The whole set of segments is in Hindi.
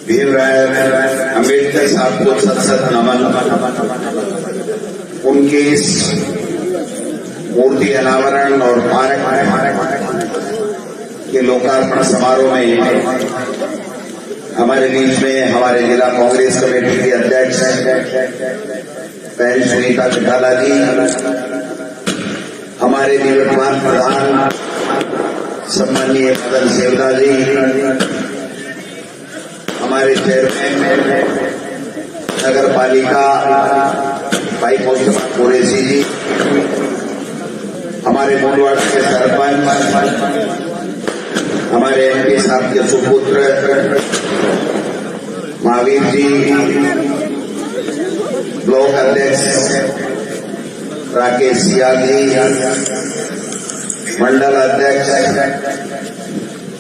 भीमराव अम्बेडकर साहब को सत नमन। उनके इस मूर्ति अनावरण और पार्क के लोकार्पण समारोह में हमारे बीच में हमारे जिला कांग्रेस कमेटी के अध्यक्ष बहन सुनीता चटाला जी, हमारे निवर्तमान प्रधान सम्माननीय मदन सेवदा जी, हमारे चेयरमैन नगर पालिका भाई मुस्तफा कुरैशी जी, हमारे मुंडवाड़ के सरपंच, हमारे एमपी साहब के सुपुत्र महावीर जी, ब्लॉक अध्यक्ष राकेश सियाल जी, मंडल अध्यक्ष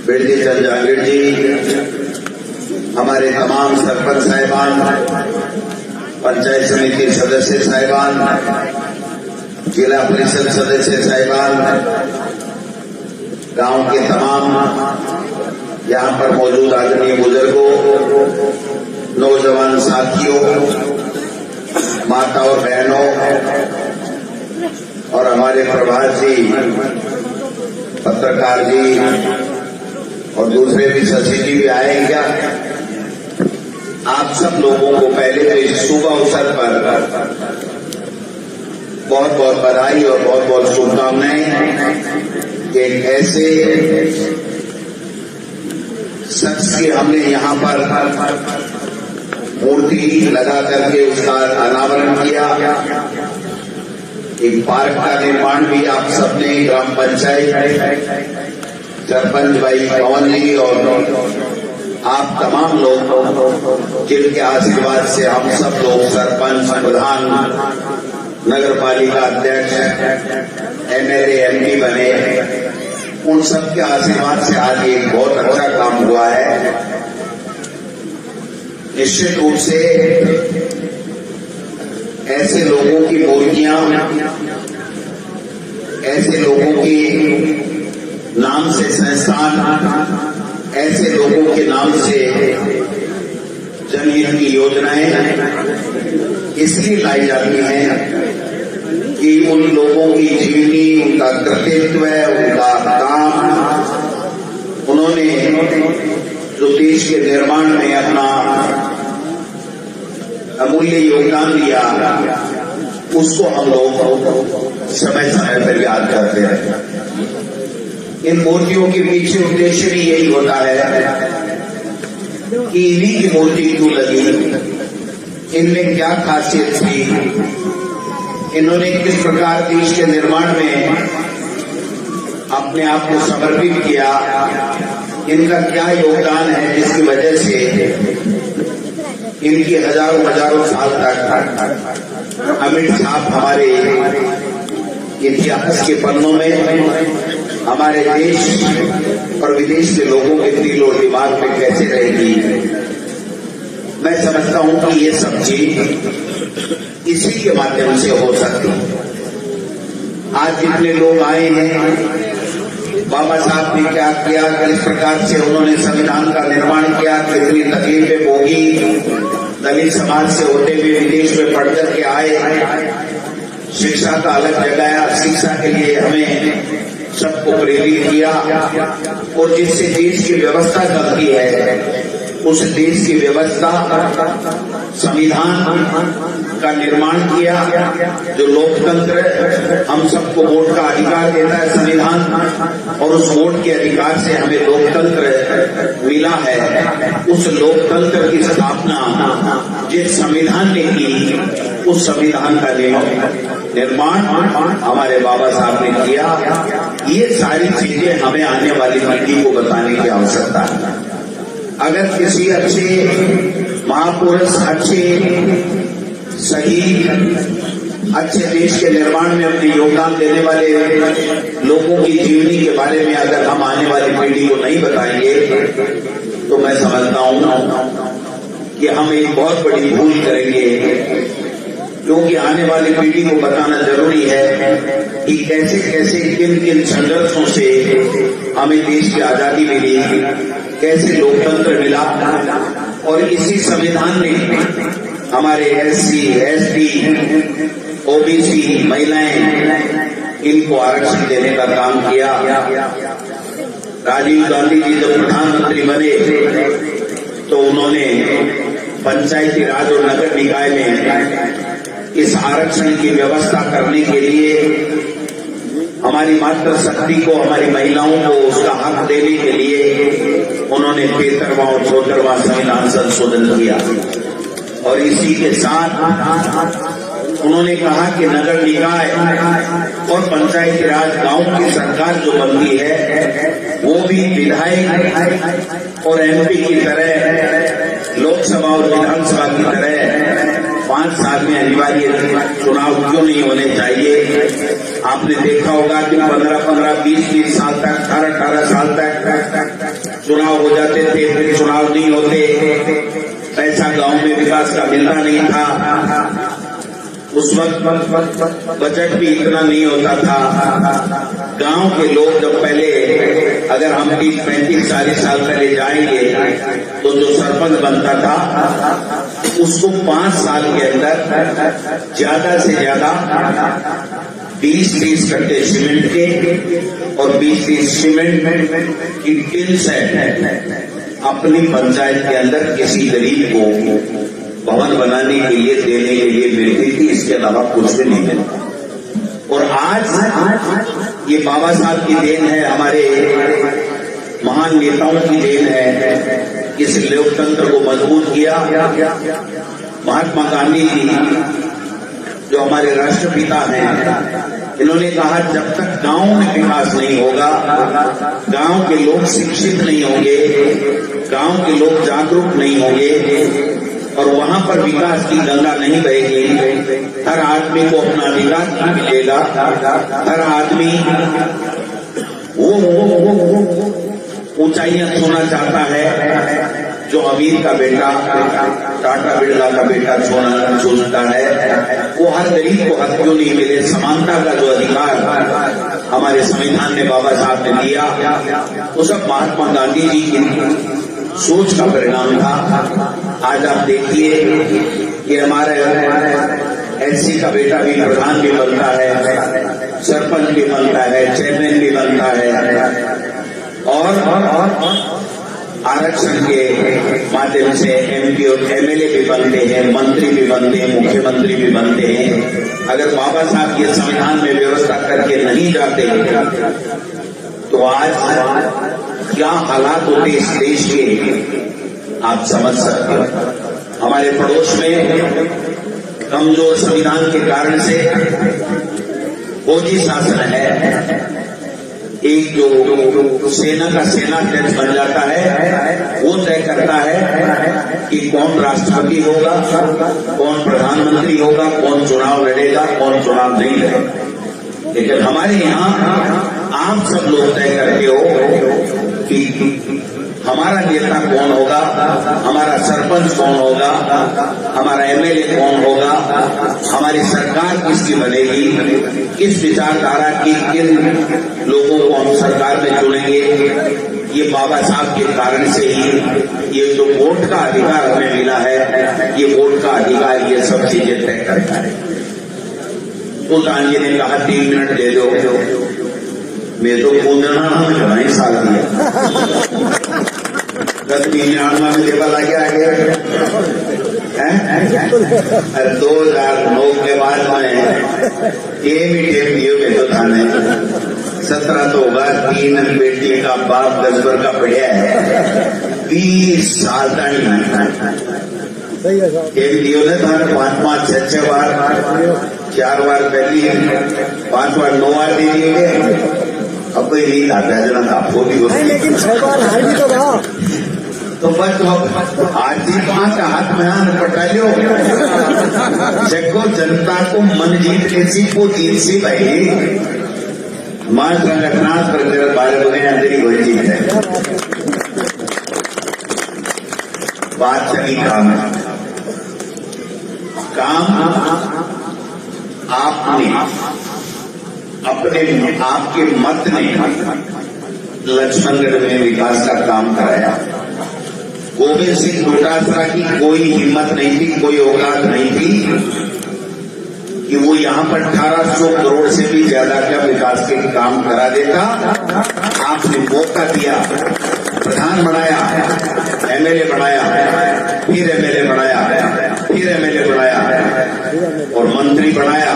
बिरजी चंद जांगीर जी, हमारे तमाम सरपंच साहिबान, पंचायत समिति सदस्य साहिबान, जिला परिषद सदस्य साहिबान, गांव के तमाम यहाँ पर मौजूद आदरणीय बुजुर्गों, नौजवान साथियों, माता और बहनों, और हमारे प्रभारी पत्रकार जी और दूसरे भी शशि जी भी आए क्या, आप सब लोगों को पहले तो इस शुभ अवसर पर बहुत बहुत बधाई और बहुत बहुत शुभकामनाएं। एक ऐसे शख्स की हमने यहाँ पर मूर्ति लगा करके उसका अनावरण किया। एक पार्क का निर्माण भी आप सबने ग्राम पंचायत सरपंच भाई पवन जी और आप तमाम लोग जिनके आशीर्वाद से हम सब लोग सरपंच, प्रधान, नगर पालिका अध्यक्ष, एमएलए, एमपी बने, उन सबके आशीर्वाद से आज एक बहुत अच्छा काम हुआ है। निश्चित रूप से ऐसे लोगों की मूर्तियां, ऐसे लोगों की नाम से संस्थान, ऐसे लोगों के नाम से जनहित की योजनाएं इसलिए लाई जाती हैं कि उन लोगों की जीवनी, उनका कर्तव्य, उनका काम, उन्होंने जो देश के निर्माण में अपना अमूल्य योगदान दिया, उसको हम लोग समय समय पर याद करते हैं। इन मूर्तियों के पीछे उद्देश्य भी यही होता है कि इन्हीं की मूर्ति क्यों लगी, इनमें क्या खासियत थी, इन्होंने किस प्रकार देश के निर्माण में अपने आप को समर्पित किया, इनका क्या योगदान है जिसकी वजह से इनकी हजारों हजारों साल तक अमिट छाप हमारे इतिहास के पन्नों में, हमारे देश और विदेश के लोगों के दिल और दिमाग में कैसे रहेगी। मैं समझता हूं कि ये सब चीज इसी के माध्यम से हो सकती है। आज जितने लोग आए हैं, बाबा साहब ने क्या किया, किस प्रकार से उन्होंने संविधान का निर्माण किया, कितनी तकलीफें भोगी, दलित समाज से होते हुए विदेश में पढ़ करके आए, शिक्षा का अलग जगाया, शिक्षा के लिए हमें सबको प्रेरित किया, और जिससे देश की व्यवस्था चलती है, उस देश की व्यवस्था संविधान का निर्माण किया। जो लोकतंत्र हम सबको वोट का अधिकार देता है संविधान, और उस वोट के अधिकार से हमें लोकतंत्र मिला है। उस लोकतंत्र की स्थापना जिस संविधान ने की, उस संविधान का निर्माण हमारे बाबा साहब ने किया। ये सारी चीजें हमें आने वाली पीढ़ी को बताने की आवश्यकता है। अगर किसी अच्छे महापुरुष, अच्छे शहीद, अच्छे देश के निर्माण में अपने योगदान देने वाले लोगों की जीवनी के बारे में अगर हम आने वाली पीढ़ी को नहीं बताएंगे, तो मैं समझता हूं कि हम एक बहुत बड़ी भूल करेंगे। क्योंकि आने वाली पीढ़ी को बताना जरूरी है कि कैसे कैसे किन किन संघर्षों से हमें देश की आजादी मिली, कैसे लोकतंत्र मिला, और इसी संविधान ने हमारे एससी, एसटी, ओबीसी, महिलाएं, इनको आरक्षण देने का काम किया। राजीव गांधी जी जब प्रधानमंत्री बने तो उन्होंने पंचायती राज और नगर निकाय में इस आरक्षण की व्यवस्था करने के लिए हमारी मातृशक्ति को, हमारी महिलाओं को उसका हक देने के लिए उन्होंने 13वां और 74वां संविधान संशोधन किया। और इसी के साथ उन्होंने कहा कि नगर निकाय और पंचायती राज गांव की सरकार जो बनती है वो भी विधायक और एमपी की तरह, लोकसभा और विधानसभा की तरह 5 साल में अनिवार्य चुनाव क्यों नहीं होने चाहिए। आपने देखा होगा कि 15-15, 20-20 साल तक, 18-18 साल तक चुनाव हो जाते थे, फिर चुनाव नहीं होते, पैसा गांव में विकास का मिलता नहीं था। उस वक्त बजट भी इतना नहीं होता था। गांव के लोग जब पहले, अगर हम 30-35-40 साल पहले जाएंगे तो जो सरपंच बनता था उसको 5 साल के अंदर ज्यादा से ज्यादा 20-30 कट्टे सीमेंट के और 20-30 सीमेंट की टिन सेट अपनी पंचायत के अंदर किसी गरीब को भवन बनाने के लिए, देने के लिए मिलती थी। इसके अलावा कुछ भी नहीं मिलता। और आज ये बाबा साहब की देन है, हमारे महान नेताओं की देन है। इस लोकतंत्र को मजबूत किया महात्मा गांधी जी, जो हमारे राष्ट्रपिता हैं। इन्होंने कहा जब तक गांव में विकास नहीं होगा, गांव के लोग शिक्षित नहीं होंगे, गांव के लोग जागरूक नहीं होंगे और वहां पर विकास की गंगा नहीं बहेगी, हर आदमी को अपना अधिकार नहीं मिलेगा, हर आदमी वो ऊंचाइयां छूना चाहता है जो अमीर का बेटा, टाटा बिरला का बेटा छूता है, वो हर गरीब को हक क्यों नहीं मिले। समानता का जो अधिकार हमारे संविधान में बाबा साहब ने दिया, वो सब महात्मा गांधी जी की सोच का परिणाम था। आज आप देखिए कि हमारे एससी का बेटा भी प्रधान भी बनता है, सरपंच भी बनता है, चेयरमैन भी बनता है और आरक्षण के माध्यम से एमपी और एमएलए भी बनते हैं, मंत्री भी बनते हैं, मुख्यमंत्री भी बनते हैं। अगर बाबा साहब ये संविधान में व्यवस्था करके नहीं जाते तो आज क्या हालात होते इस देश के, आप समझ सकते हो। हमारे पड़ोस में कमजोर संविधान के कारण से फौजी शासन है। एक जो सेना का सेनाध्यक्ष बन जाता है, वो तय करता है कि कौन राष्ट्रपति होगा, कौन प्रधानमंत्री होगा, कौन चुनाव लड़ेगा, कौन चुनाव नहीं लड़ेगा। लेकिन हमारे यहाँ आप सब लोग तय करते हो कि हमारा नेता कौन होगा, हमारा सरपंच कौन होगा, हमारा एमएलए कौन होगा, हमारी सरकार किसकी बनेगी, किस विचारधारा की किन लोगों को हम सरकार में चुनेंगे। ये बाबा साहब के कारण से ही ये जो वोट का अधिकार हमें मिला है, ये वोट का अधिकार ये सब चीजें तय करता है। सुल्तान जी ने कहा 3 मिनट दे दो, मैं तो कूदना नहीं साल दिया 10 में लेवल आ गया आगे। 2009 के बाद में ये मीटिंग दिए तो थाने 17 तो होगा। 3 बेटी का बाप 10 बार का पढ़िया है, 20 साल तक एक दियो ने थाने 5-5, 6-6 बार, 4 बार पहली, 5 बार 9 बार दे दिए। अब कोई नहीं आता है जना आपको भी होती, लेकिन 6 बार हार भी तो रहा। तो बस आज ही 5 हाथ में हाथ पटा लो। जगो जनता को मन जीत कैसी को जीत सी भाई, मां संगठना पर बारे में अंदर कोई चीज है। बात चली काम है, काम आपने अपने आपके मत ने लक्ष्मणगढ़ में विकास का काम कराया, गोविंद सिंह डोटासरा की कोई हिम्मत नहीं थी, कोई औकात नहीं थी कि वो यहाँ पर 1800 करोड़ से भी ज्यादा का विकास के काम करा देता। आपने मौका दिया, प्रधान बनाया, एमएलए बनाया, फिर एमएलए बनाया, फिर एमएलए बनाया और मंत्री बनाया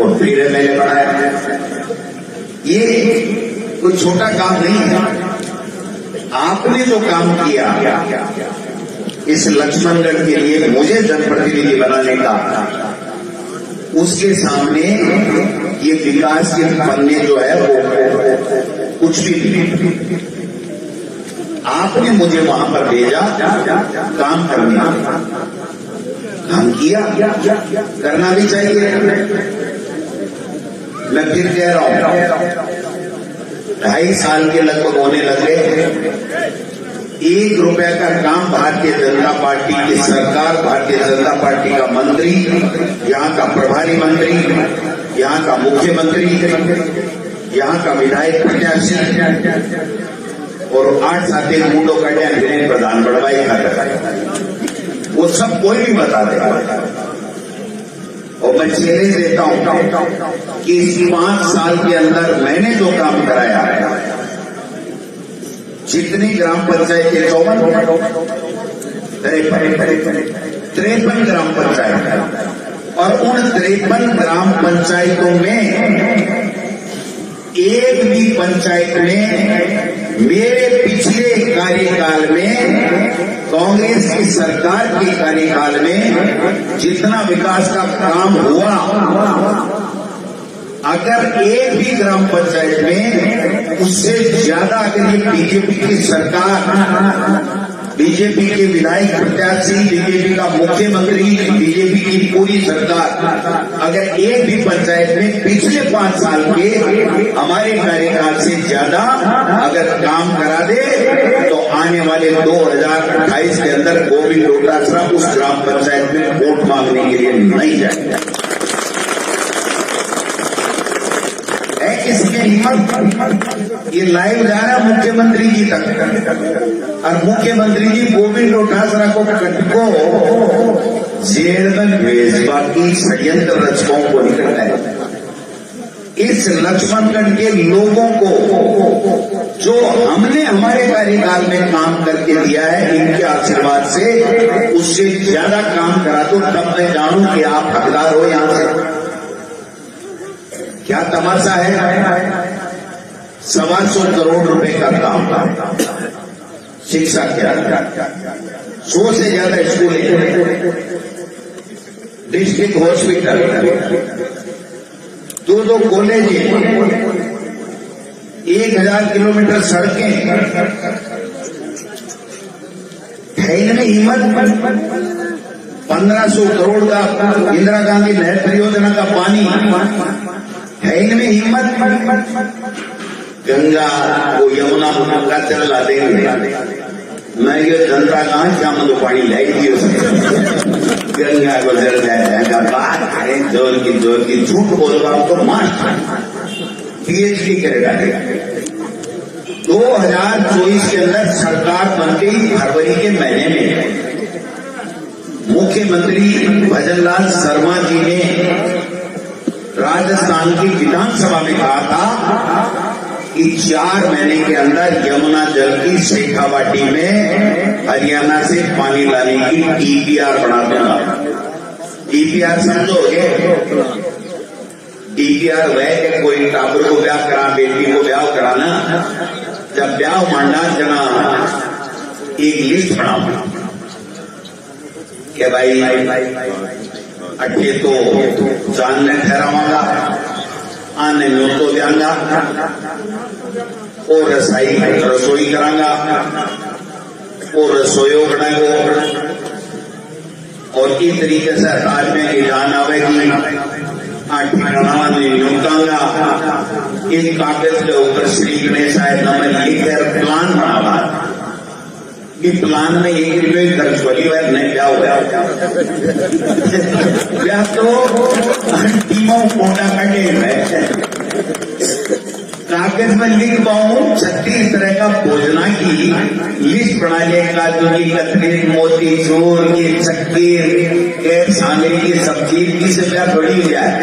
और फिर एमएलए बनाया। ये कोई छोटा काम नहीं है। आपने जो काम किया इस लक्ष्मणगढ़ के लिए मुझे जनप्रतिनिधि बनाने का, उसके सामने ये विकास के पन्ने जो है वो कुछ भी नहीं। आपने मुझे वहां पर भेजा काम करने, काम किया, करना भी चाहिए। मैं फिर कह रहा हूं 2.5 साल के लगभग होने लगे, 1 रुपए का काम भारतीय जनता पार्टी की सरकार, भारतीय जनता पार्टी का मंत्री, यहाँ का प्रभारी मंत्री, यहाँ का मुख्यमंत्री, यहाँ का विधायक प्रत्याशी और 8 साथी मुंडो कटिया जिन्हें प्रधान बढ़वाई खाता है, वो सब कोई भी बता देगा। और मैं चैलेंज देता हूं कि इस 5 साल के अंदर मैंने जो काम कराया है, जितनी ग्राम पंचायतें 53 ग्राम पंचायत, और उन 53 ग्राम पंचायतों में एक भी पंचायत में मेरे पिछले कार्यकाल में, कांग्रेस की सरकार के कार्यकाल में जितना विकास का काम हुआ, अगर एक भी ग्राम पंचायत में उससे ज्यादा अगर ये बीजेपी की सरकार, बीजेपी के विधायक प्रत्याशी, बीजेपी का मुख्यमंत्री, बीजेपी की पूरी सरकार अगर एक भी पंचायत में पिछले 5 साल के हमारे कार्यकाल से ज्यादा अगर काम करा दे, तो आने वाले 2028 के अंदर गोविंद डोटासरा उस ग्राम पंचायत में वोट मांगने के लिए नहीं जाएगा। किसकी हिम्मत? ये लाइव जा रहा मुख्यमंत्री जी तक, और मुख्यमंत्री जी गोविंद डोटासरा को कटको जेल में भेजवा की षड्यंत्र रचकों को निकल गए। इस लक्ष्मणगढ़ के लोगों को जो हमने हमारे कार्यकाल में काम करके दिया है, इनके आशीर्वाद से उससे ज्यादा काम करा दो, तब मैं जानूं कि आप हकदार हो। यहां से क्या तमाशा है? 125 करोड़ रुपए का काम, शिक्षा क्या, 100 से ज्यादा school, district hospital, 2 college, 1000 kilometre सड़कें, है इनमें हिम्मत? 1500 करोड़ का इंदिरा गांधी नहर परियोजना का पानी, है इनमें हिम्मत? गंगा को यमुना का चल ला देंगे। मैं ये जनता कहां से हम तो पानी लाई थी गंगा को जल जाएगा। बात है जोर की झूठ बोलवा तो मार पीएचडी करे डालेगा। 2024 के अंदर सरकार बन गई फरवरी के महीने में। मुख्यमंत्री भजनलाल शर्मा जी ने राजस्थान की विधानसभा में कहा था कि 4 महीने के अंदर यमुना जल की शेखावाटी में हरियाणा से पानी लाने की डीपीआर बना दूंगा। डीपीआर समझोगे? डीपीआर वह कि कोई टाबर को ब्याह करा, बेटी को ब्याह कराना, जब ब्याह मांडा जना एक लिस्ट बनाओ कि भाई अट्ठे तो जान में ठहरावांगा, आने में तो जाऊंगा और रसोई करांगा और रसोईयों बनाएंगे। और इस तरीके से आज में ये जान आवेगी, ठिकाना नहीं लुटाऊंगा। इस कागज के ऊपर श्री गणेश नंबर लिखकर प्लान बनावा। कि प्लान में 1 रुपये खर्च वाली बार नहीं क्या हुआ क्या तो टीमों कोटा कटे हुए कागज में लिख पाऊं 36 तरह का भोजना की लिस्ट बना ले, काजू की कतली, मोती चूर की चक्की, सांगरी की सब्जी की से क्या बड़ी जाए।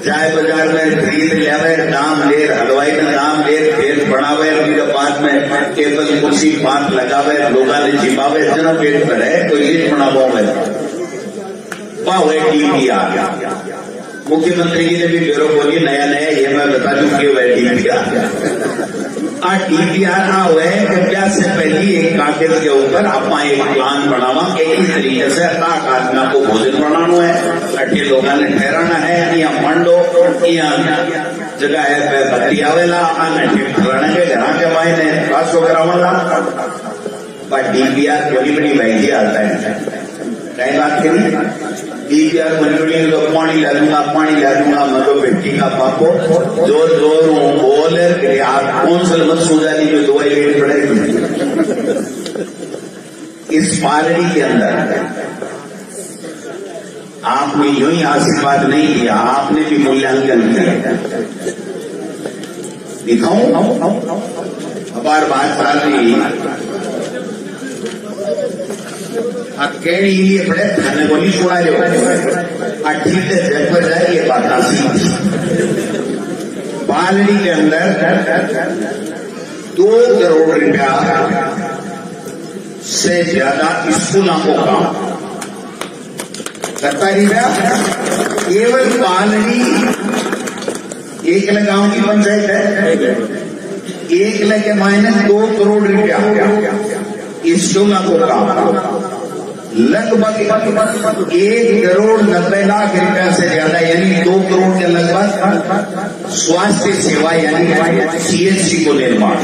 चाय बाजार में खरीद ले, दाम ले, हलवाई में दाम ले, पेट बढ़ावे, बाद में टेबल कुर्सी बात लगावे, लोग ने जिपावे, जना पेट पर है कोई लिस्ट बनावे पावे टीवी आ गया। मुख्यमंत्री जी ने भी ब्यूरो बोली नया नया ये मैं बता दूं कि वह टीपीआर हुए कृपया से पहले एक कागज के ऊपर आप एक प्लान बनावा कि इस तरीके से आदमी को भोजन बनाना है, अट्ठे लोगों ने ठहराना है, या मंडो या जगह है बत्ती आवेला ठहराने के घर के माए ने पास करावाला पर टीपीआर बड़ी बड़ी वैधी आता है। कई बात करी टीपीआर बड़ी पानी ला दूंगा मतलब बेटी का पापो जोर जोर बोल आप कौन सा मत सूझानी जो दवाई लेनी पड़ेगी। इस पालड़ी के अंदर आपने यूं ही आशीर्वाद नहीं किया, आपने भी मूल्यांकन किया। दिखाऊं अपार बात सारी अकेली लिए पड़े थाने को नहीं छोड़ा जो ठीक है जग पर जाए ये बात पालड़ी के अंदर 2 करोड़ रुपया से ज्यादा स्कूलों को काम करता रुपया केवल पालड़ी 1 गांव की पंचायत है, 1 के माइनस 2 करोड़ रुपया स्कूलों को काम लगभग 1 करोड़ 90 लाख रुपया से ज्यादा यानी 2 करोड़ के लगभग स्वास्थ्य सेवा यानी सीएचसी को निर्माण,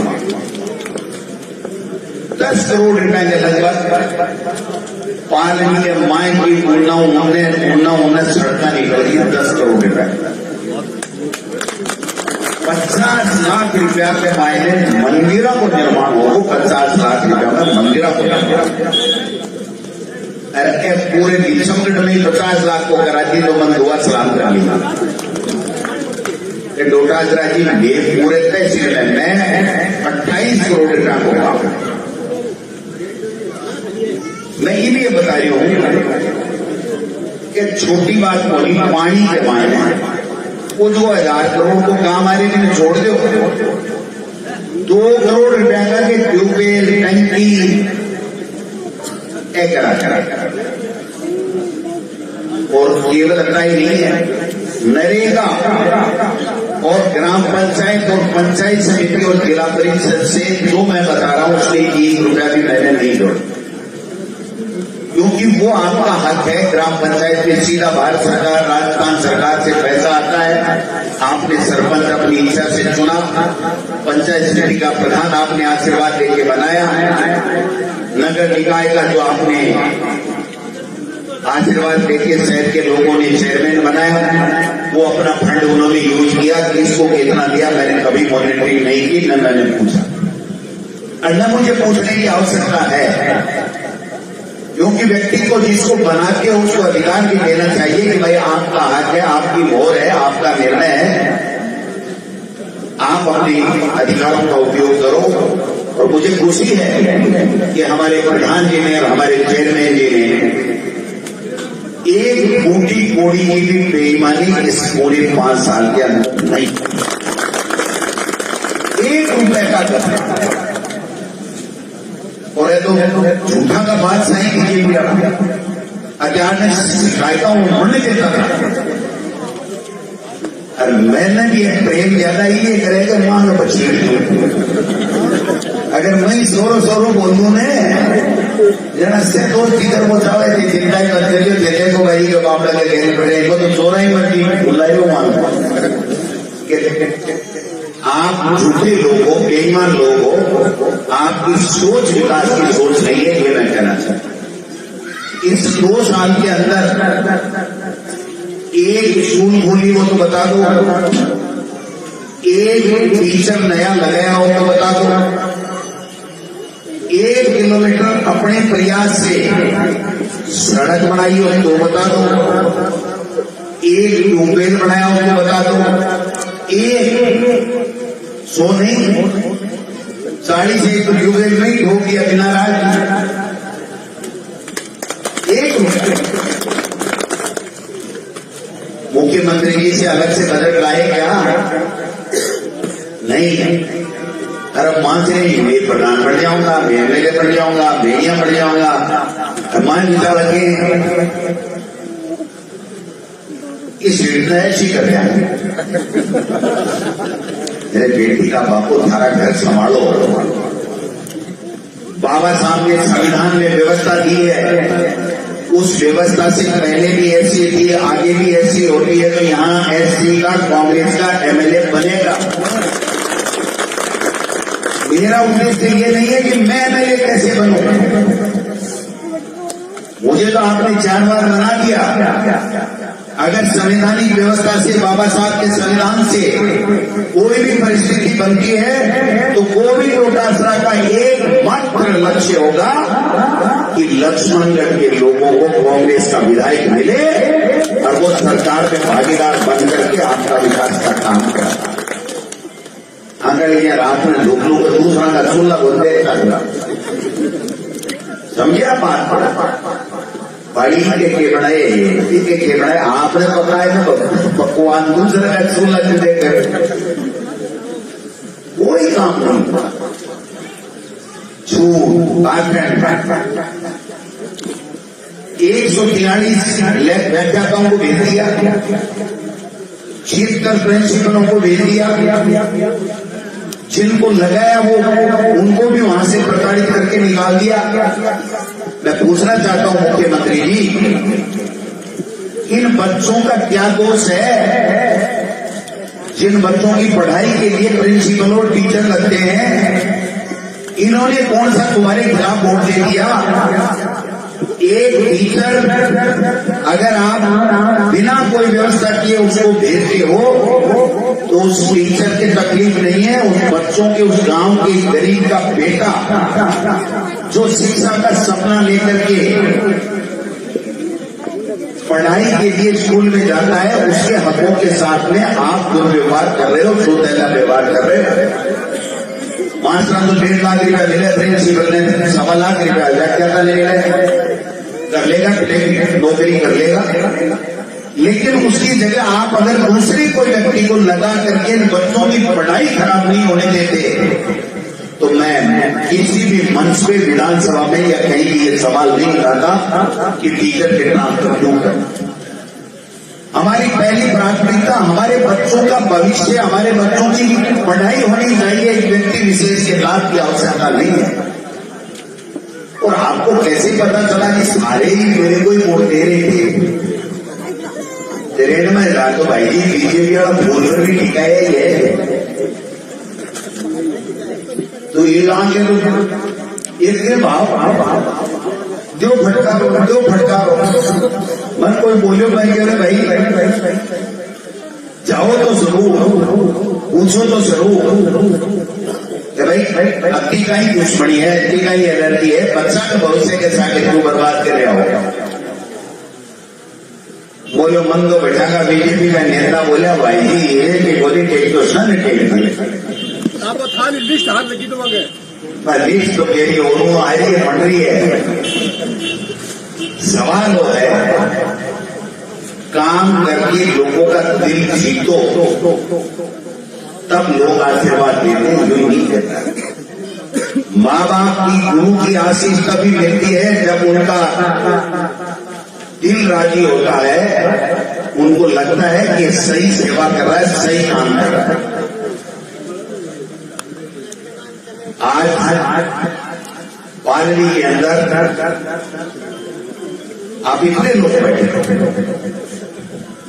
10 करोड़ रुपया के लगभग पालनी के माए की उन्हें सड़क निकल रही 10 करोड़ रुपया, 50 लाख रुपया के मायने मंदिरों को निर्माण हो, 50 लाख रुपया में मंदिरों को निर्माण अरे पूरे दिसंबर में 50 लाख को करा दी तो मन दुआ सलाम कर लिया। डोटाजरा जी में पूरे तहसील में 28 करोड़ रुपया को काम। मैं इसलिए बता रही हूं कि छोटी बात बोली पानी के मायने वो 2000 करोड़ को काम आ रही ने छोड़ दो, 2 करोड़ रुपया का के ट्यूबवेल टंकी करा और केवल इतना ही नहीं है, नरेगा और ग्राम पंचायत और पंचायत समिति और जिला परिषद से जो मैं बता रहा हूं उसके 1 रुपया भी मैंने नहीं जोड़ा, क्योंकि वो आपका हक है। ग्राम पंचायत में सीधा भारत सरकार राजस्थान सरकार से पैसा आता है, आपने सरपंच अपनी इच्छा से चुना, पंचायत समिति का प्रधान आपने आशीर्वाद देके बनाया, नगर निकाय का जो आपने आशीर्वाद देके शहर के लोगों ने चेयरमैन बनाया, वो अपना फंड उन्होंने यूज किया, किसको कितना दिया मैंने कभी मॉनिटरिंग नहीं की, न मैंने पूछा और न मुझे पूछने की आवश्यकता है, क्योंकि व्यक्ति को जिसको बना के उसको अधिकार भी देना चाहिए कि भाई आपका हक है, आपकी मोहर है, आपका निर्णय है, आप अपने अधिकारों का उपयोग करो। और मुझे खुशी है कि हमारे प्रधान जी ने और हमारे चेयरमैन जी ने एक बूटी कोड़ी की भी बेईमानी इस पूरे 5 साल के अंदर नहीं, 1 रुपए का और ये तो झूठा का बात सही कीजिए, अत्यार ने शिकायतों उन्होंने देता था और मैंने भी एक प्रेम ज्यादा ये करेगा मां बच्ची, अगर मैं सोरो बोलूं ने जना से तो जिक्र पहुंचावे थी चिंता ही मत करियो, देखे को भाई के मामला के कहने पड़े इनको तो चोरा ही मत की बुलाइयो मान। आप झूठे लोग हो, बेईमान लोग हो, आपकी सोच विकास की सोच नहीं है, ये मैं कहना चाहता हूं। इस 2 साल के अंदर एक स्कूल खोली हो तो बता दो, एक टीचर नया लगाया हो तो बता दो, 1 किलोमीटर अपने प्रयास से सड़क बनाई हो तो बता दो, 1 ट्यूबवेल बनाया हो तो बता दो, 100 नहीं 40 से तो ट्यूबवेल में ही ठोक दिया बिना राज। 1 मुख्यमंत्री जी से अलग से बजट लाए क्या? नहीं। अरे मांग रहे मैं प्रधान बन जाऊंगा, मैं एमएलए बन जाऊंगा, मैं यहाँ बन जाऊंगा, मान विचार लगे इस योजना ऐसी कर दिया। मेरे बेटी का बापू थारा घर संभालो। बाबा साहब ने संविधान में व्यवस्था दी है, उस व्यवस्था से पहले भी ऐसी थी, आगे भी ऐसी होती है, तो यहाँ एससी का कांग्रेस का एमएलए बनेगा। मेरा उद्देश्य ये नहीं है कि मैं एमएलए कैसे बनूं, मुझे तो आपने 4 बार मना दिया। अगर संवैधानिक व्यवस्था से, बाबा साहब के संविधान से कोई भी परिस्थिति बनती है तो कोविड डोटासरा का एकमात्र लक्ष्य होगा कि लक्ष्मणगढ़ के लोगों को कांग्रेस का विधायक मिले और वो सरकार में भागीदार बन करके आपका विकास का काम करे। अगर ये रात में लोगों को दूसरा का चूल्हा बोलते समझिए बात। बड़ी के बनाए आपने पकाए तो पकवान दूसरे का चूल्हा देकर कोई काम नहीं। झूठ 143 व्याख्याताओं को भेज दिया, 76 प्रिंसिपलों को भेज दिया, जिनको लगाया वो उनको भी वहां से प्रताड़ित करके निकाल दिया। मैं पूछना चाहता हूं मुख्यमंत्री जी, इन बच्चों का क्या दोष है? जिन बच्चों की पढ़ाई के लिए प्रिंसिपल और टीचर लगते हैं, इन्होंने कौन सा तुम्हारे खिलाफ वोट दे दिया? एक टीचर अगर आप बिना कोई व्यवस्था किए उसको भेजते हो तो उस टीचर की तकलीफ नहीं है, उस बच्चों के, उस गांव के गरीब का बेटा जो शिक्षा का सपना लेकर के पढ़ाई के लिए स्कूल में जाता है, उसके हकों के साथ में आप दुर्व्यवहार कर रहे हो, सौतेला व्यवहार कर रहे हो। 5 लाख तो 1.5 लाख रुपया ले रहे प्रिंसिपल ने, 1.25 लाख रुपया व्याख्याता ले रहे, कर लेगा, नौकरी कर लेगा। लेकिन उसकी जगह आप अगर दूसरे कोई व्यक्ति को लगा करके बच्चों की पढ़ाई खराब नहीं होने देते तो मैं किसी भी मंच पे, विधानसभा में या कहीं भी ये सवाल नहीं उठाता कि टीचर के ट्रांसफर क्यों करें। हमारी पहली प्राथमिकता हमारे बच्चों का भविष्य, हमारे बच्चों की पढ़ाई होनी चाहिए। एक व्यक्ति विशेष के लाभ की आवश्यकता नहीं है। और आपको कैसे पता चला कि सारे ही मेरे को ही वोट दे रहे थे? तेरे में रातो भाई जी बीजेपी वाला बोल कर भी टिका है तो ये लान के तो इतने भाव जो फटकारो मन कोई बोलो भाई कह रहे भाई जाओ तो जरूर, पूछो तो जरूर भाई अपनी का ही दुश्मनी है, अपनी का ही एनर्जी है, बच्चा के भविष्य के साथ क्यों बर्बाद कर रहे हो? बोलो मन तो बैठा का बीजेपी का नेता बोला भाई जी ये कि बोली टेक तो सन टेक आपको था लिस्ट हाथ लगी तो लिस्ट तो मेरी ओनू आ रही है, बन रही है। सवाल वो है काम करके लोगों का दिल जीतो तब लोग आशीर्वाद देते हैं, जो नहीं करता। माँ बाप की, गुरु की आशीष तभी मिलती है जब उनका दिल राजी होता है, उनको लगता है कि सही सेवा कर रहा है, सही काम कर रहा है। आज पार्टी के अंदर आप इतने लोग बैठे,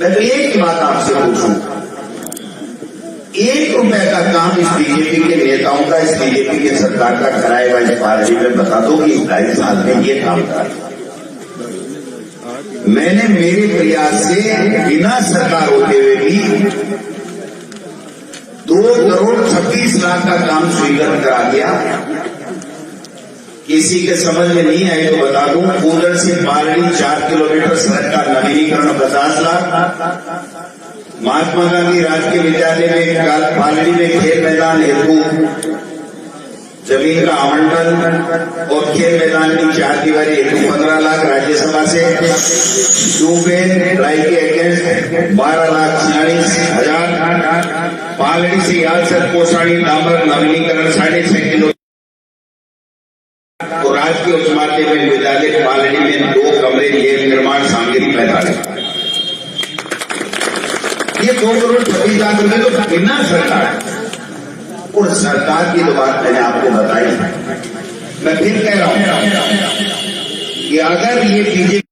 मैं तो एक ही बात आपसे पूछूं, 1 रुपए का काम इस बीजेपी के नेताओं का, इस बीजेपी के सरकार का कराएगा इस पार्टी में? बता दो कि 2.5 साल में ये काम करा। मैंने मेरे प्रयास से बिना सरकार होते हुए भी 2 करोड़ 26 लाख का काम स्वीकृत करा दिया। किसी के समझ में नहीं आए तो बता दूं, कूदर से पालड़ी 4 किलोमीटर सड़क का नवीनीकरण 50 लाख, महात्मा गांधी राजकीय विद्यालय में पालड़ी में खेल मैदान हेतु जमीन का आवंटन और खेल मैदान की 4 दीवारी हेतु 15 लाख राज्यसभा से, ट्यूबवेल ड्राई के अगेंस्ट 12,46,000, पालड़ी से यादसर कोसाड़ी डामर नवीनीकरण 6.5 किलो और राजकीय उच्च माध्यमिक विद्यालय पालड़ी में 2 कमरे लैब निर्माण सामग्री 45। ये 2 करोड़ 26 लाख रुपए तो बिना सरकार और सरकार की तो बात मैंने आपको बताई। मैं फिर कह रहा हूं कि अगर ये बीजेपी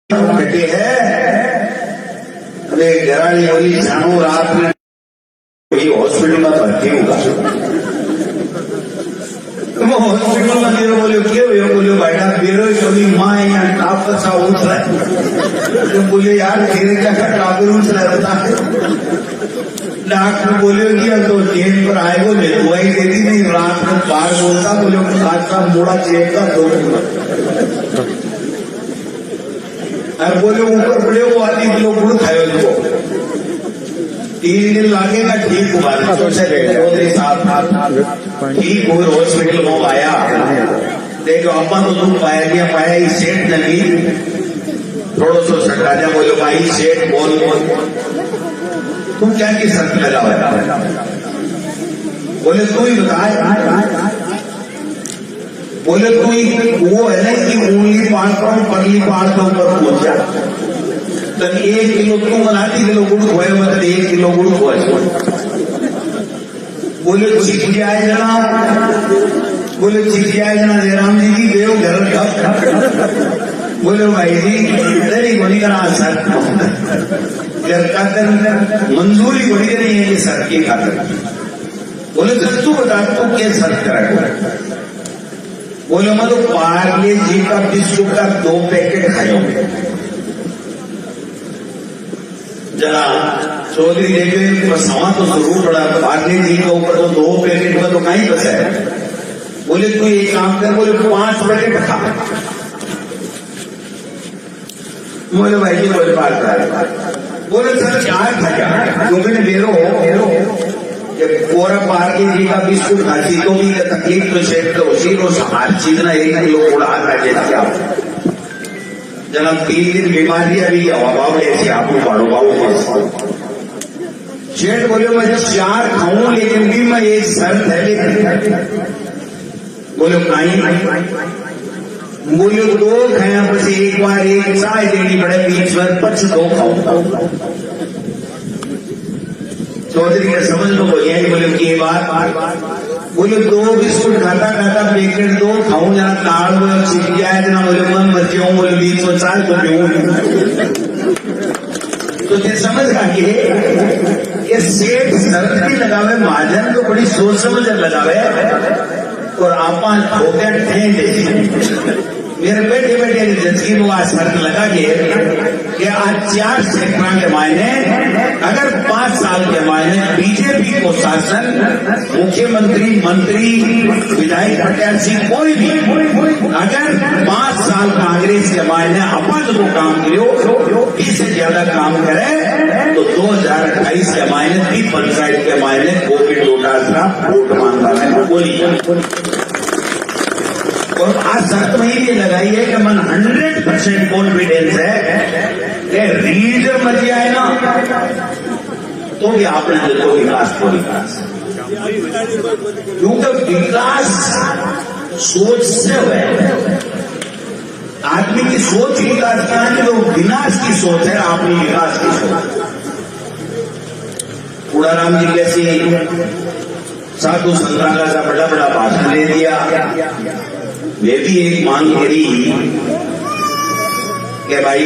बेटे है, अरे घराली बोली जानो रात में कोई हॉस्पिटल में भर्ती होगा। वो हॉस्पिटल में मेरे बोले क्यों ये बोले बेटा मेरे कभी माँ यहाँ टाप सा उठ रहा है, तो बोले यार तेरे क्या टापर उठ रहा था। डॉक्टर बोले कि तो चेन पर आए बोले दवाई दे दी नहीं, रात में बाहर बोलता बोले आज का मोड़ा चेन का 2 किलो और बोले ऊपर पड़े वो आधी किलो गुड़ खाए उसको 3 दिन लागेगा ठीक हुआ। ठीक हुए हॉस्पिटल में आया, देखो अम्मा तो तुम पाया ही सेठ नहीं थोड़ा सा सटाजा बोलो भाई सेठ बोल तुम क्या की शर्त लगा हुआ, बोले तू ही बताए, बोले तू वो है ना कि उंगली पाड़ पर पगली पाड़ के ऊपर पहुंच जा, तब 1 किलो तू बनाती किलो गुड़ खोए मतलब 1 किलो गुड़ खोए। बोले सीख जाए जना, बोले सीख जाए जना जयराम जी की देव घर का, बोले भाई जी तेरी बनी करा सर घर का मंजूरी बड़ी नहीं है ये सर की खातर। बोले सर तू बता तू क्या सर करेगा, बोले मैं तो पार्ले जी का बिस्कुट का 2 पैकेट खाए होंगे। जरा चौधरी देखे सवा तो जरूर पड़ा, पार्ले जी के ऊपर तो 2 पैकेट में तो कहीं बचा है। बोले तू एक काम कर, बोले 5 पैकेट खा। बोले भाई जी बोले बात है, बोले सर 4 खा क्योंकि मेरो पूरा पार्ले जी का बिस्कुट खाती तो भी तकलीफ तो सेट तो उसी रोज हर चीज ना 1 किलो गुड़ आता है। जब 3 दिन बीमारी अभी हवा ऐसे आपको बाड़ो बाबू शेठ बोले मैं 4 खाऊं लेकिन भी मैं एक शर्त है लेकिन बोले खाई बोले 2 खाया પછી एक बार एक चाय देनी पड़े बीच में પછી 2 खाऊं चौधरी का समझ लो बोलिए बोले की बात बोले 2 बिस्कुट खाता खाता पैकेट 2 खाऊं जरा ताड़ में छिप जाए जना बोले मन मर जाऊं बोले बीच में चाय तो पीऊं तो फिर समझ रहा कि ये सेठ शर्त भी लगावे महाजन तो बड़ी सोच समझ लगावे और आपा ठोकर ठेंगे मेरे बेटे बेटे जिंदगी में आज शर्त लगा कि आज 4 सेक्टर के मायने अगर 5 साल के मायने बीजेपी को शासन मुख्यमंत्री मंत्री विधायक प्रत्याशी कोई भी अगर 5 साल कांग्रेस के मायने अपन को काम करो 20 से ज्यादा काम करे तो 2028 के मायने 3 पंचायत के मायने कोविड डोटासरा वोट मांगता है बोली और आज शर्त में ये लगाई है कि मन 100% कॉन्फिडेंस है कि रीजन मच जाए ना तो भी आपने देखो विकास को विकास क्योंकि विकास सोच से हुआ है आदमी की सोच विकास का है तो विनाश की सोच है अपनी विकास की सोच कूड़ाराम जी कैसे साधु संताला का बड़ा बड़ा भाषण दे दिया वे भी एक मांग करी कि भाई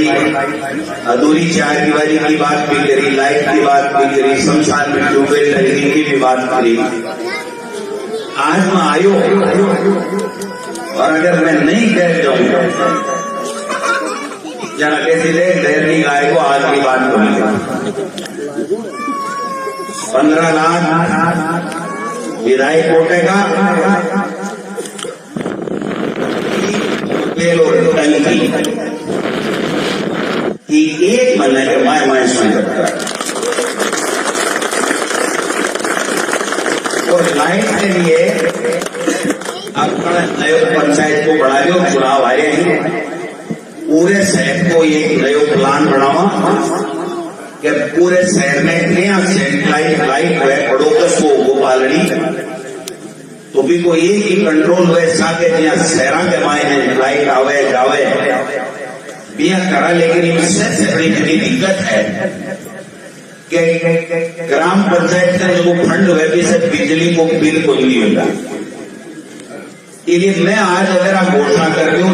अधूरी 4 दीवारी की बात भी करी लाइट की बात भी करी शमशान में ट्यूबवेल लगने की भी बात करी आज मैं आयो और अगर मैं नहीं कह जाऊंगा जरा कैसे ले डेयरी गाय को आज की बात करेंगे 15 लाख विधायक कोटेगा कि एक महीने के माय सुन सकता है और लाइट के लिए अपना नए पंचायत को बढ़ा दो चुनाव आ रहे हैं पूरे शहर को एक नया प्लान बनावा कि पूरे शहर में नया सेटेलाइट लाइट है पड़ोस को गोपालनी तो भी को एक ही कंट्रोल हुए साथे ज्यादा शहर के मायने लाइट आवे जावे बिया करा लेकिन इससे बड़ी दिक्कत है कि ग्राम पंचायत का जो फंड हुए भी से बिजली को बिल को नहीं होगा इसलिए मैं आज अगर आप घोषणा कर रही हूँ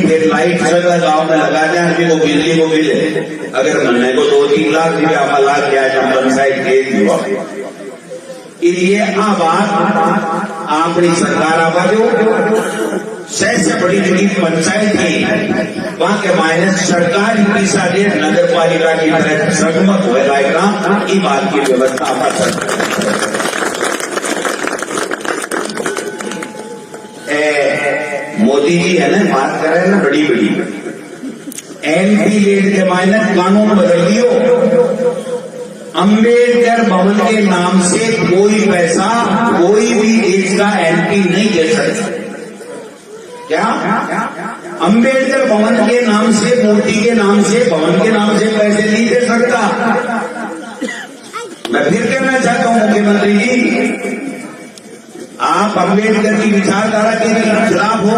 फिर लाइट सगा गाँव में लगा दें आदमी को बिजली को बिल अगर महीने को 2-3 लाख रुपया ला दिया जाए पंचायत के इसलिए अब अपनी सरकार आवाजो शहर से बड़ी बड़ी पंचायत थी वहां के मायने सरकारी पैसा दे नगर पालिका की तरह सगमग हो जाएगा ये बात की व्यवस्था मोदी जी है ना बात कर रहे हैं ना बड़ी बड़ी एमपी लेड के मायने कानून बदल दियो अंबेडकर भवन के नाम से कोई पैसा कोई भी देश का एमपी नहीं दे सकता क्या अंबेडकर भवन के नाम से मूर्ति के नाम से भवन के नाम से पैसे नहीं दे सकता मैं फिर कहना चाहता हूं मुख्यमंत्री जी आप अंबेडकर की विचारधारा के भी खिलाफ हो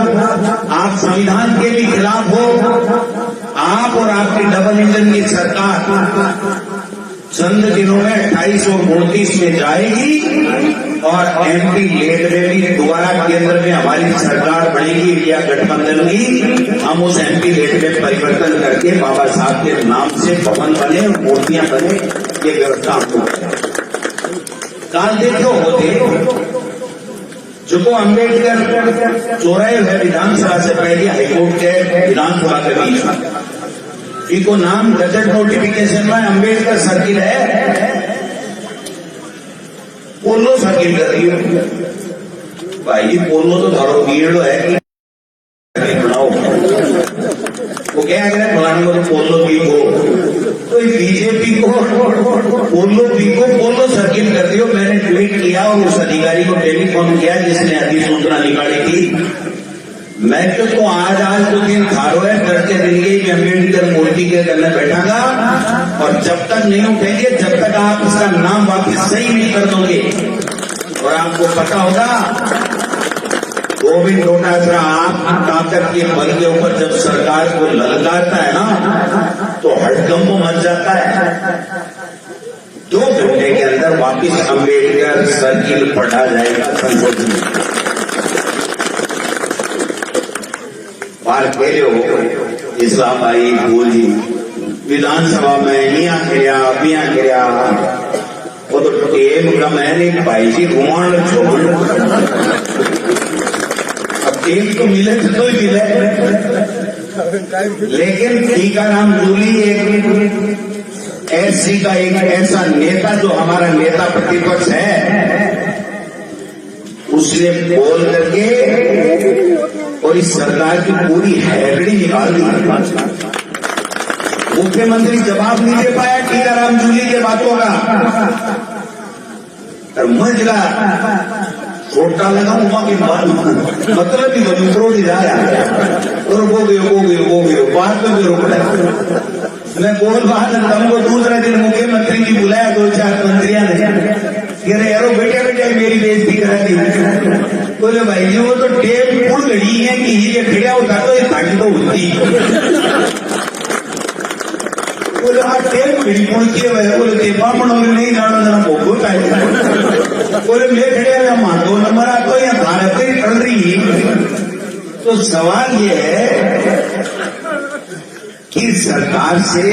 आप संविधान के भी खिलाफ हो आप और आपकी डबल इंजन की सरकार चंद दिनों में 28 और 29 में जाएगी और एमपी लेट में भी दोबारा केंद्र में हमारी सरकार बनेगी या गठबंधन की हम उस एमपी लेट में परिवर्तन करके बाबा साहब के नाम से भवन बने मूर्तियां बने ये व्यवस्था हमको काल देखो होते जो अंबेडकर चौराहे है विधानसभा से पहले हाईकोर्ट के विधानसभा के बीच में इनको नाम गजट नोटिफिकेशन में अंबेडकर सर्किल है पोलो सर्किल कर रही हो भाई पोलो तो धरो भीड़ है कि बनाओ वो क्या कह रहे फलाने को तो पोलो पी को तो बीजेपी को पोलो पी को पोलो सर्किल कर दियो मैंने ट्वीट किया और उस अधिकारी को टेलीफोन किया जिसने अधिसूचना निकाली थी मैं तो आज तो दिन खारो है करके दिन गई मैं अम्बेडकर मूर्ति के करने बैठागा और जब तक नहीं उठेंगे, जब तक आप उसका नाम वापस सही नहीं कर दोगे। और आपको पता होगा, गोविंद डोटासरा आप ताकत के बल के ऊपर जब सरकार को ललकारता है ना, तो हड़कंप मच जाता है। 2 घंटे के अंदर वापिस अंबेडकर सर्किल पढ़ा जाएगा संसद में। बार कह हो इस्लाम भाई बोली विधानसभा में यहाँ गिरा वो तो टेम का मैंने भाई जी घुमान छोड़। अब टेम तो मिले तो ही मिले, लेकिन टीकाराम जूली एक ऐसी का एक ऐसा नेता जो हमारा नेता प्रतिपक्ष है, उसने बोल करके और इस सरकार की पूरी हैगड़ी निकाल दी। मुख्यमंत्री जवाब नहीं दे पाया टीकाराम जूली के बातों का, और मजला छोटा लगा वहां के बाद मतलब ही बनी करोड़ जा रहा और वो गयो बाद में भी रोक रहा। मैं बोल रहा था तुमको दूसरा दिन मुख्यमंत्री जी बुलाया, 2-4 मंत्रियों ने कह रहे यारो बेटे मेरी बेइज्जती करा दी। बोले भाई जी वो तो टेप पुल गई है कि ये खड़ा होता तो ये ताकि तो होती। बोले हाँ टेप खड़ी पहुंची है, बोले टेपा मनोगे नहीं जानो जरा भोगो चाहिए। बोले मैं खड़े हुए मान 2 नंबर आतो या भारत ही चल रही। तो सवाल ये है कि सरकार से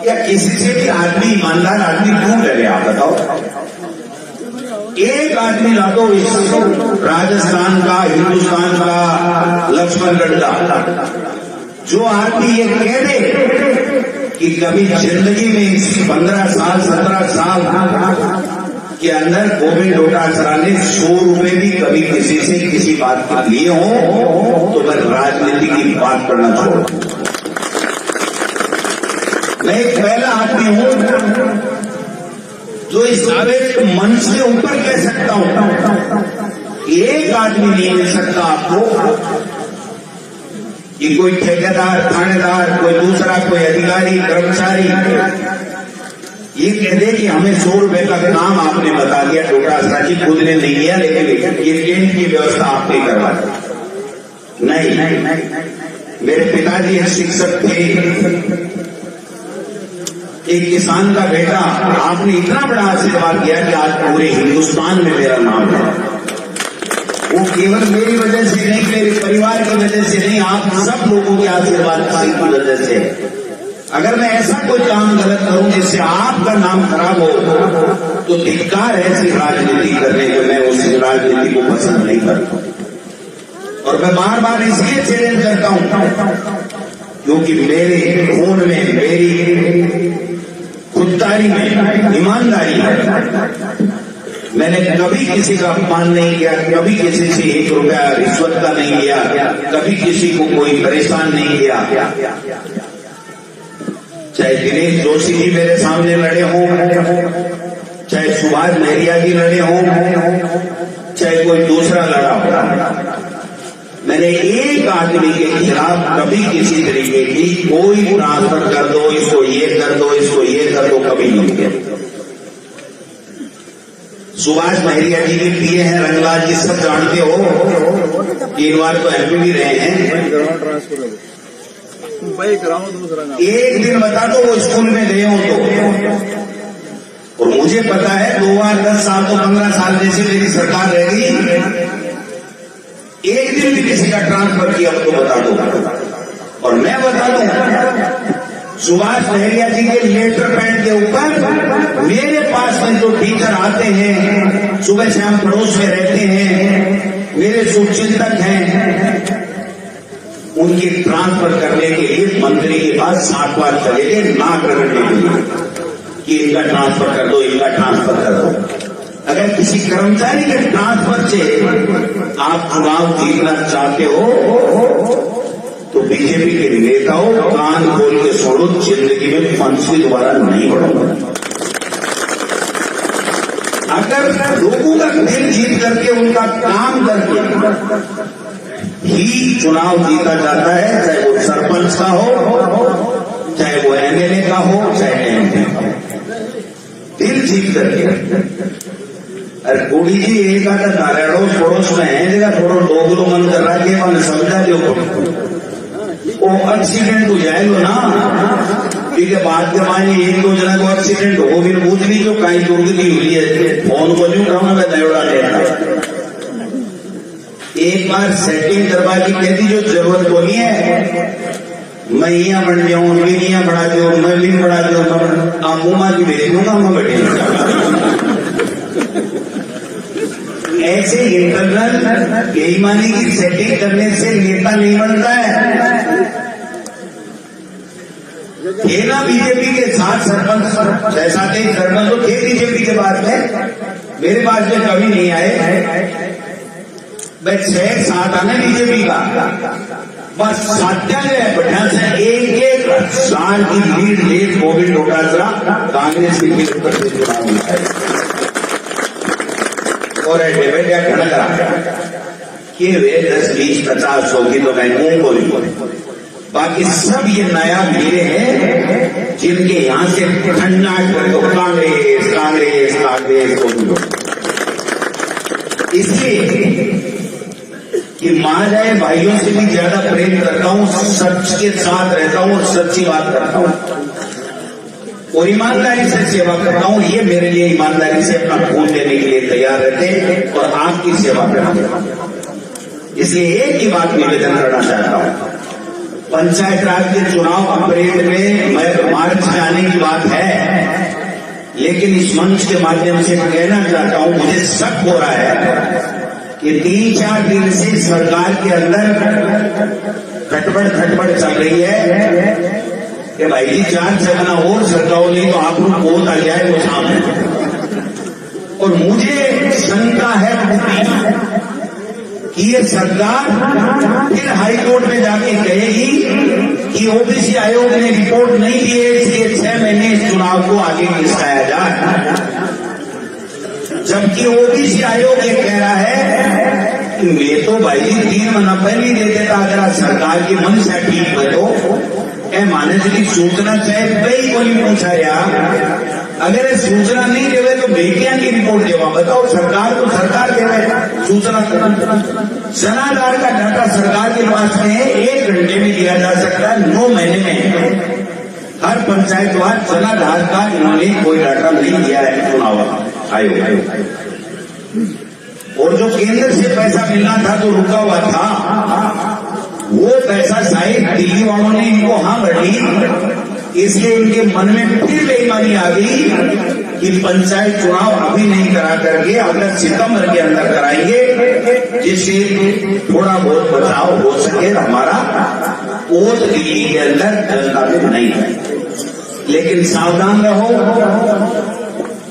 या किसी से भी आदमी, ईमानदार आदमी क्यों डरे? आप बताओ। एक आदमी ला दो इस राजस्थान का, हिंदुस्तान का, लक्ष्मणगढ़ का, जो आदमी ये कह दे कि कभी जिंदगी में 15 साल 17 साल के अंदर गोविंद डोटासरा ने 100 रुपए भी कभी किसी से किसी बात के लिए हो, तो मैं राजनीति की बात करना छोड़। मैं एक पहला आदमी हूं जो इस मंच से ऊपर कह सकता हूं। एक आदमी नहीं मिल सकता आपको कि कोई ठेकेदार, थानेदार, कोई दूसरा, कोई अधिकारी, कर्मचारी ये कह दे कि हमें 100 रुपए का काम आपने बता दिया, डोटासरा जी खुद ने नहीं किया, लेकिन ये ट्रेन की व्यवस्था आपने करवा दी। नहीं, मेरे पिताजी एक शिक्षक थे, एक किसान का बेटा, आपने इतना बड़ा आशीर्वाद किया कि आज पूरे हिंदुस्तान में मेरा नाम है। वो केवल मेरी वजह से नहीं, मेरे परिवार की वजह से नहीं, आप सब लोगों के आशीर्वाद की वजह से। अगर मैं ऐसा कोई काम गलत करूं जिससे आपका नाम खराब हो, तो धिक्कार है ऐसी राजनीति करने को। मैं उस राजनीति को पसंद नहीं करता, और मैं बार बार इसलिए चैलेंज करता हूं क्योंकि मेरे खून में, मेरी खुददारी में ईमानदारी है। मैंने कभी किसी का अपमान नहीं किया, कभी किसी से 1 रुपया रिश्वत का नहीं लिया, कभी किसी को कोई परेशान नहीं किया। चाहे दिनेश जोशी जी मेरे सामने लड़े हों, चाहे सुभाष महरिया जी लड़े हों, चाहे कोई दूसरा लड़ा हो, मैंने एक आदमी के खिलाफ कभी किसी तरीके की कोई ट्रांसफर कर दो, इसको ये कर दो, इसको ये कर दो, कभी नहीं किया। सुभाष महरिया जी भी पिए हैं, रंगलाल जी सब जानते हो, 3 बार तो एमपी भी रहे हैं। एक दिन बता दो वो स्कूल में गए हो तो, और मुझे पता है 2 बार 10 साल तो 15 साल जैसे मेरी सरकार रह गई, एक दिन भी किसी का ट्रांसफर किया तो बता दो। और मैं बता दूं, सुभाष महरिया जी के लेटर पैड के ऊपर मेरे पास में जो टीचर आते हैं, सुबह शाम पड़ोस में रहते हैं, मेरे शुभचिंतक हैं, उनकी ट्रांसफर करने के लिए मंत्री के पास 60 बार चले गए ना करने के लिए कि इनका ट्रांसफर कर दो, इनका ट्रांसफर कर दो। अगर किसी कर्मचारी के ट्रांसफर से आप चुनाव जीतना चाहते हो तो बीजेपी के नेताओं कान खोल के छोड़ो, जिंदगी में पंचवी दोबारा नहीं बढ़ोगे। अगर लोगों का दिल जीत करके, उनका काम करके ही चुनाव जीता जाता है, चाहे वो सरपंच का हो, चाहे वो एमएलए का हो चाहे एमपी का हो, दिल जीत करके। अरे बूढ़ी जी एक आधा नारायणों पड़ोस में है जगह थोड़ा डोगरो मन कर रहा है मैंने समझा दो वो एक्सीडेंट हो जाएगा ना, ठीक है। बाद के मायने एक दो जना को एक्सीडेंट हो फिर पूछ ली जो कहीं दुर्गति हुई है फोन को नहीं उठाऊंगा मैं दौड़ा लेना। एक बार सेटिंग करवा की कहती जो जरूरत को नहीं है मैं यहाँ बन जाऊं उनकी यहाँ बढ़ा दो मैं भी बढ़ा दो मुमा की भेज दूंगा मैं बैठे। ऐसे इंटरनल बेईमानी की सेटिंग करने से नेता नहीं बनता है। थे ना बीजेपी के साथ सरपंच, जैसा थे सरपंच तो थे बीजेपी के पास में, मेरे पास में कभी नहीं आए। मैं 6-7 आने बीजेपी का बस सत्याग्रह बढ़िया से एक साल की लीड ले कोविड डोटासरा कांग्रेस की चुनाव और बेटा खड़ा करा कि वे 10-20-50 होगी तो मैं मुंह बोली, बाकी सब ये नया मीरे हैं जिनके यहां से ठंडा तो कांग्रेस कांग्रेस कांग्रेस को इसलिए कि मां जाए भाइयों से भी ज्यादा प्रेम करता हूं, सच के साथ रहता हूं और सच्ची बात करता हूं और ईमानदारी से सेवा करता हूं। ये मेरे लिए ईमानदारी से अपना खून देने के लिए तैयार रहते और आपकी सेवा करते। इसलिए एक ही बात निवेदन करना चाहता हूं, पंचायत राज के चुनाव अप्रैल में मार्च में आने की बात है, लेकिन इस मंच के माध्यम से कहना चाहता हूं मुझे शक हो रहा है कि 3-4 दिन से सरकार के अंदर खटपट चल रही है कि भाई जी 4 जगह और सरकार नहीं तो आप लोग बहुत आ जाए वो सामने। और मुझे शंका है कि ये सरकार फिर हाईकोर्ट में जाके कहेगी कि ओबीसी आयोग ने रिपोर्ट नहीं दी है इसलिए 6 महीने इस चुनाव को आगे खिसकाया जाए, जबकि ओबीसी आयोग ये कह रहा है कि मैं तो भाई 3 महीना पहले ही दे देता अगर सरकार की मंशा ठीक है तो माने जी सूचना चाहे कई कोई पूछा यार अगर ये सूचना नहीं देवे तो बेटियां की रिपोर्ट देवा बताओ सरकार को सरकार देवे सूचना जनाधार का डाटा सरकार के पास में 1 घंटे में दिया जा सकता है, 9 महीने में हर पंचायतवार जनाधार का इन्होंने कोई डाटा नहीं दिया है चुनाव आयोग। और जो केंद्र से पैसा मिलना था जो रुका हुआ था वो पैसा शायद दिल्ली वालों ने इनको हाँ भरी, इसलिए इनके मन में फिर बेईमानी आ गई कि पंचायत चुनाव अभी नहीं करा करके अगले सितंबर के अंदर कराएंगे जिससे थोड़ा बहुत बचाव हो सके हमारा वोट दिल्ली के अंदर जनता में नहीं है। लेकिन सावधान रहो,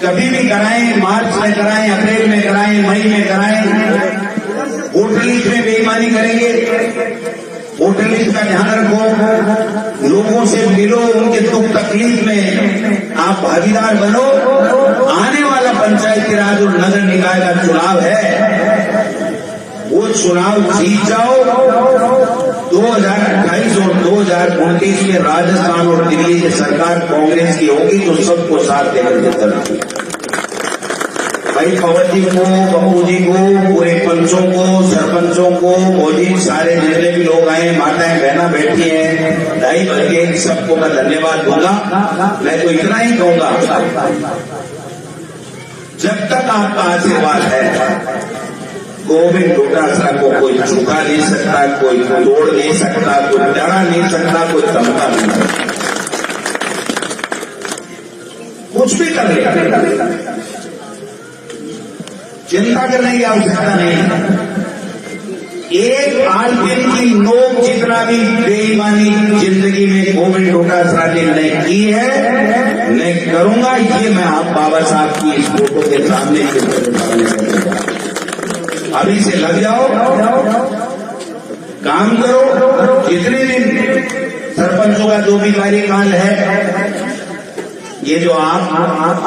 कभी भी कराएं, मार्च में कराएं, अप्रैल में कराएं, मई में कराएं, वोटर लिस्ट में बेईमानी करेंगे। वोटर लिस्ट का ध्यान रखो, लोगों से मिलो, उनके दुख तकलीफ में आप भागीदार बनो। आने वाला पंचायती राज और नगर निकाय का चुनाव है, वो चुनाव जीत जाओ। 2028 और 2029 में राजस्थान और दिल्ली की सरकार कांग्रेस की होगी तो सबको साथ देकर के चलेगी। भाई पवन जी को, बप्पू जी को, पूरे पंचों को, सरपंचों को, मोदी सारे जितने भी लोग आए, माताएं बहना बैठी हैं, दाई बल्कि सबको मैं धन्यवाद दूंगा। मैं तो इतना ही कहूंगा जब तक आपका आशीर्वाद है कोविड डोटासरा को कोई झुका नहीं सकता, कोई तोड़ नहीं सकता, कोई डरा नहीं सकता, कोई धमका नहीं सकता, कुछ भी कर लेगा। चिंता करने की आवश्यकता नहीं। एक आरपीएन की नोक जितना भी बेईमानी जिंदगी में कोविड डोटासरा ने नहीं की है, मैं करूंगा। ये मैं आप बाबा साहब की इस फोटो के सामने अभी से लग जाओ, काम करो। जितने दिन सरपंचों का जो भी कार्यकाल है, ये जो आप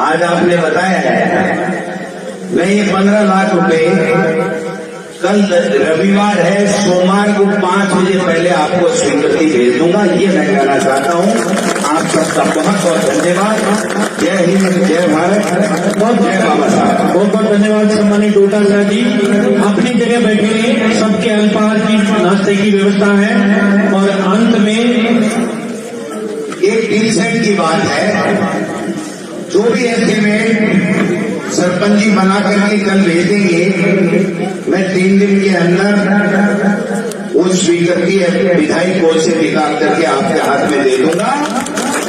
आज आपने बताया है, मैं ये 15 लाख रुपए कल रविवार है, सोमवार को 5 बजे पहले आपको स्वीकृति भेज दूंगा। ये मैं कहना चाहता हूं। आप आप सबका बहुत बहुत धन्यवाद। जय हिंद, जय भारत, जय बाबा साहब। बहुत बहुत धन्यवाद सम्मानित डोटा शाह जी। अपनी जगह बैठे हैं, सबके अल्पाहार की नाश्ते की व्यवस्था है। और अंत में एक टील सेट की बात है, जो भी एस्टीमेट सरपंच जी बना करके कल भेजेंगे, मैं 3 दिन के अंदर उस स्पीकर की विधायी कोष से निकाल करके आपके हाथ में दे दूंगा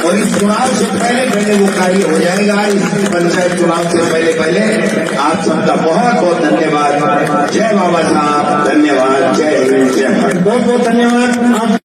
और इस चुनाव से पहले वो कार्य हो जाएगा। इस पंचायत चुनाव से पहले आप सबका बहुत बहुत धन्यवाद। जय बाबा साहब, धन्यवाद। जय हिंद, जय भारत। बहुत बहुत धन्यवाद। आप